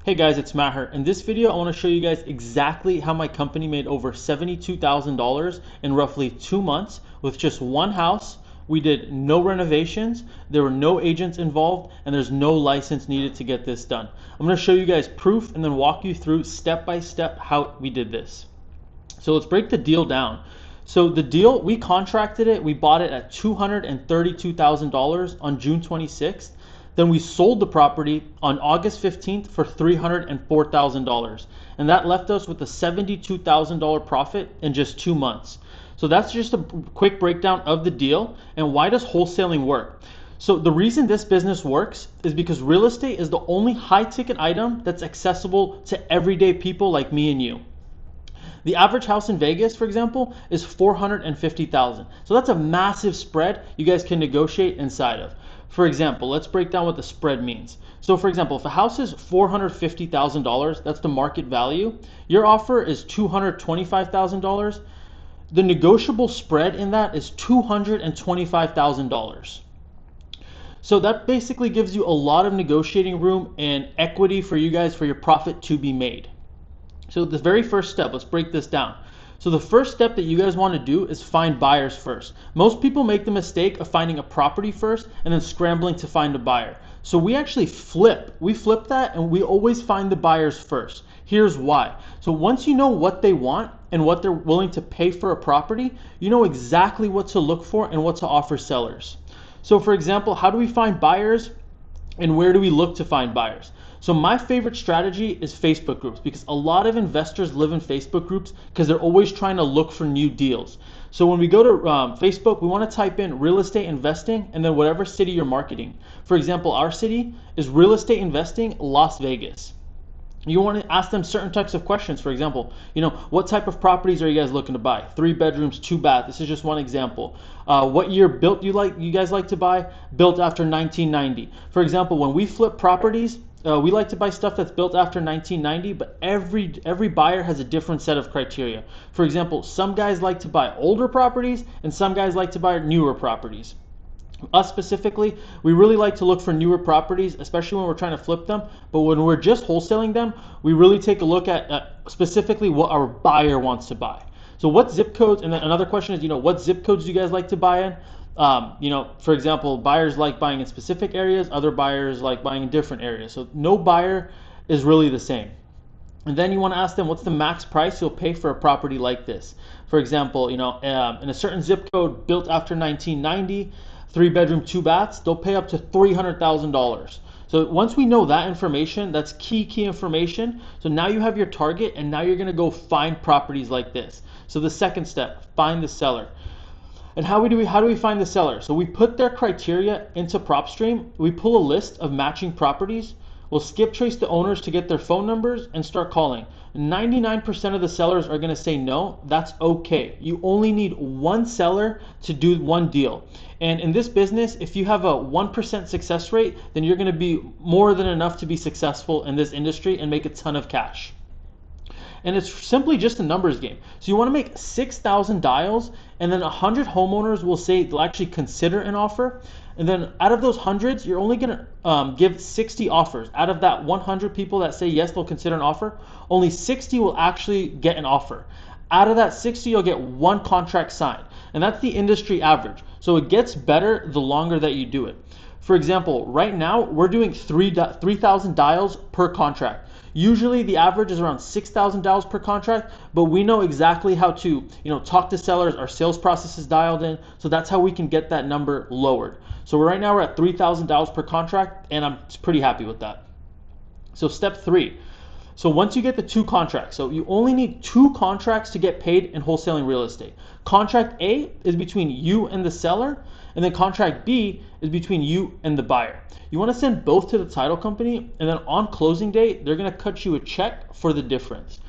Hey guys, it's Matt here. In this video, I want to show you guys exactly how my company made over $72,000 in roughly 2 months with just one house. We did no renovations, there were no agents involved, and there's no license needed to get this done. I'm going to show you guys proof and then walk you through step by step how we did this. So let's break the deal down. So the deal, we contracted it, we bought it at $232,000 on June 26th. Then we sold the property on August 15th for $304,000. And that left us with a $72,000 profit in just 2 months. So that's just a quick breakdown of the deal. And why does wholesaling work? So the reason this business works is because real estate is the only high ticket item that's accessible to everyday people like me and you. The average house in Vegas, for example, is $450,000. So that's a massive spread you guys can negotiate inside of. For example, let's break down what the spread means. So for example, if a house is $450,000, that's the market value, your offer is $225,000, the negotiable spread in that is $225,000. So that basically gives you a lot of negotiating room and equity for you guys for your profit to be made. So the very first step, let's break this down. So the first step that you guys want to do is find buyers first. Most people make the mistake of finding a property first and then scrambling to find a buyer. So we actually flip that, and we always find the buyers first. Here's why. So once you know what they want and what they're willing to pay for a property, you know exactly what to look for and what to offer sellers. So for example, how do we find buyers and where do we look to find buyers? So my favorite strategy is Facebook groups, because a lot of investors live in Facebook groups because they're always trying to look for new deals. So when we go to Facebook, we want to type in real estate investing and then whatever city you're marketing. For example, our city is real estate investing Las Vegas. You want to ask them certain types of questions. For example, what type of properties are you guys looking to buy? 3 bedrooms, 2 bath. This is just one example. What year built you guys like to buy? Built after 1990. For example, when we flip properties, we like to buy stuff that's built after 1990, but every buyer has a different set of criteria. For example, some guys like to buy older properties and some guys like to buy newer properties. Us specifically, we really like to look for newer properties, especially when we're trying to flip them. But when we're just wholesaling them, we really take a look at specifically what our buyer wants to buy. So what zip codes, and then another question is, what zip codes do you guys like to buy in? For example, buyers like buying in specific areas, other buyers like buying in different areas. So no buyer is really the same. And then you want to ask them, what's the max price you'll pay for a property like this? For example, in a certain zip code built after 1990, 3 bedroom, 2 baths, they'll pay up to $300,000. So once we know that information, that's key information. So now you have your target, and now you're going to go find properties like this. So the second step, find the seller. And how do we find the seller? So we put their criteria into PropStream. We pull a list of matching properties. We'll skip trace the owners to get their phone numbers and start calling. 99% of the sellers are going to say no. That's okay. You only need one seller to do one deal. And in this business, if you have a 1% success rate, then you're going to be more than enough to be successful in this industry and make a ton of cash. And it's simply just a numbers game. So you want to make 6,000 dials, and then 100 homeowners will say they'll actually consider an offer. And then out of those hundreds, you're only going to give 60 offers. Out of that 100 people that say yes, they'll consider an offer, only 60 will actually get an offer. Out of that 60, you'll get 1 contract signed. And that's the industry average. So it gets better the longer that you do it. For example, right now, we're doing 3,000 dials per contract. Usually the average is around 6,000 dials per contract, but we know exactly how to talk to sellers. Our sales process is dialed in, so that's how we can get that number lowered. So right now we're at 3,000 dials per contract, and I'm pretty happy with that. So step 3. So once you get the 2 contracts, so you only need 2 contracts to get paid in wholesaling real estate. Contract A is between you and the seller, and then contract B is between you and the buyer. You want to send both to the title company, and then on closing day, they're going to cut you a check for the difference.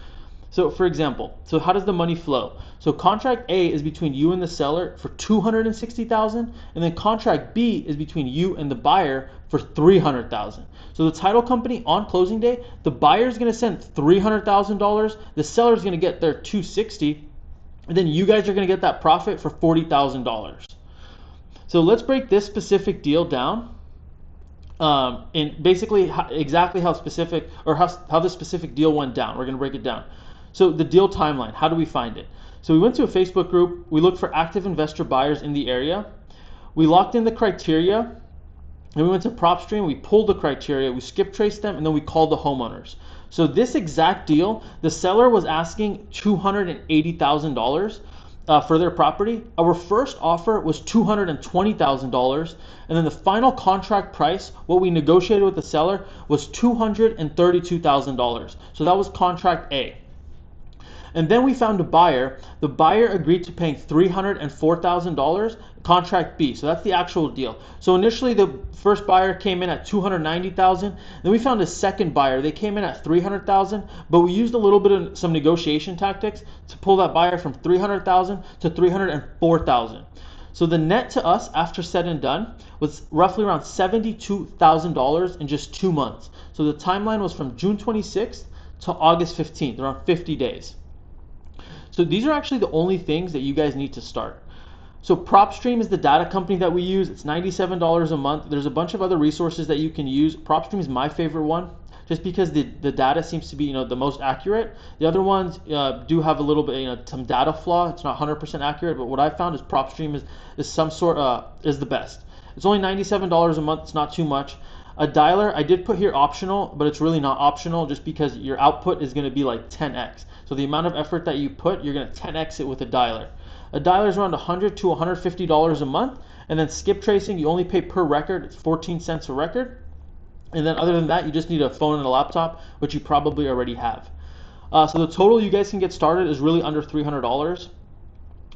So for example, how does the money flow? So contract A is between you and the seller for $260,000, and then contract B is between you and the buyer for $300,000. So the title company on closing day, the buyer is going to send $300,000, the seller is going to get their $260,000, and then you guys are going to get that profit for $40,000. So let's break this specific deal down. and basically exactly how specific or how the specific deal went down. We're going to break it down. So the deal timeline, how do we find it? So we went to a Facebook group. We looked for active investor buyers in the area. We locked in the criteria, and we went to PropStream. We pulled the criteria. We skip traced them, and then we called the homeowners. So this exact deal, the seller was asking $280,000 for their property. Our first offer was $220,000, and then the final contract price, what we negotiated with the seller, was $232,000. So that was contract A. And then we found a buyer. The buyer agreed to paying $304,000, contract B. So that's the actual deal. So initially the first buyer came in at $290,000. Then we found a second buyer. They came in at $300,000, but we used a little bit of some negotiation tactics to pull that buyer from $300,000 to $304,000. So the net to us after said and done was roughly around $72,000 in just 2 months. So the timeline was from June 26th to August 15th, around 50 days. So these are actually the only things that you guys need to start. So PropStream is the data company that we use. It's $97 a month. There's a bunch of other resources that you can use. PropStream is my favorite one, just because the data seems to be the most accurate. The other ones do have a little bit some data flaw. It's not 100% accurate, but what I found is PropStream is the best. It's only $97 a month. It's not too much. A dialer, I did put here optional, but it's really not optional just because your output is going to be like 10x. So the amount of effort that you put, you're going to 10x it with a dialer. A dialer is around $100 to $150 a month, and then skip tracing, you only pay per record. It's 14 cents a record. And then other than that, you just need a phone and a laptop, which you probably already have. So the total you guys can get started is really under $300.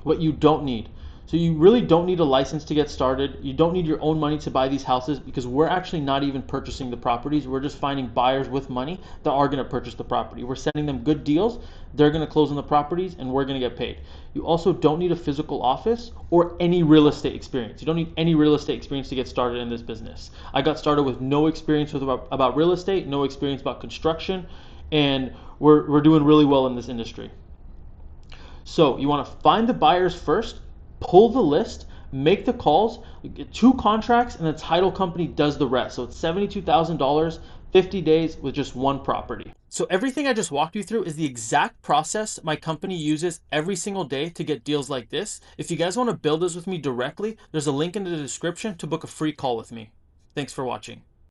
What you don't need. So you really don't need a license to get started. You don't need your own money to buy these houses, because we're actually not even purchasing the properties. We're just finding buyers with money that are going to purchase the property. We're sending them good deals. They're going to close on the properties, and we're going to get paid. You also don't need a physical office or any real estate experience. You don't need any real estate experience to get started in this business. I got started with no experience about real estate, no experience about construction, and we're doing really well in this industry. So you want to find the buyers first, pull the list, make the calls, get 2 contracts, and the title company does the rest. So it's $72,000, 50 days with just 1 property. So everything I just walked you through is the exact process my company uses every single day to get deals like this. If you guys want to build this with me directly, there's a link in the description to book a free call with me. Thanks for watching.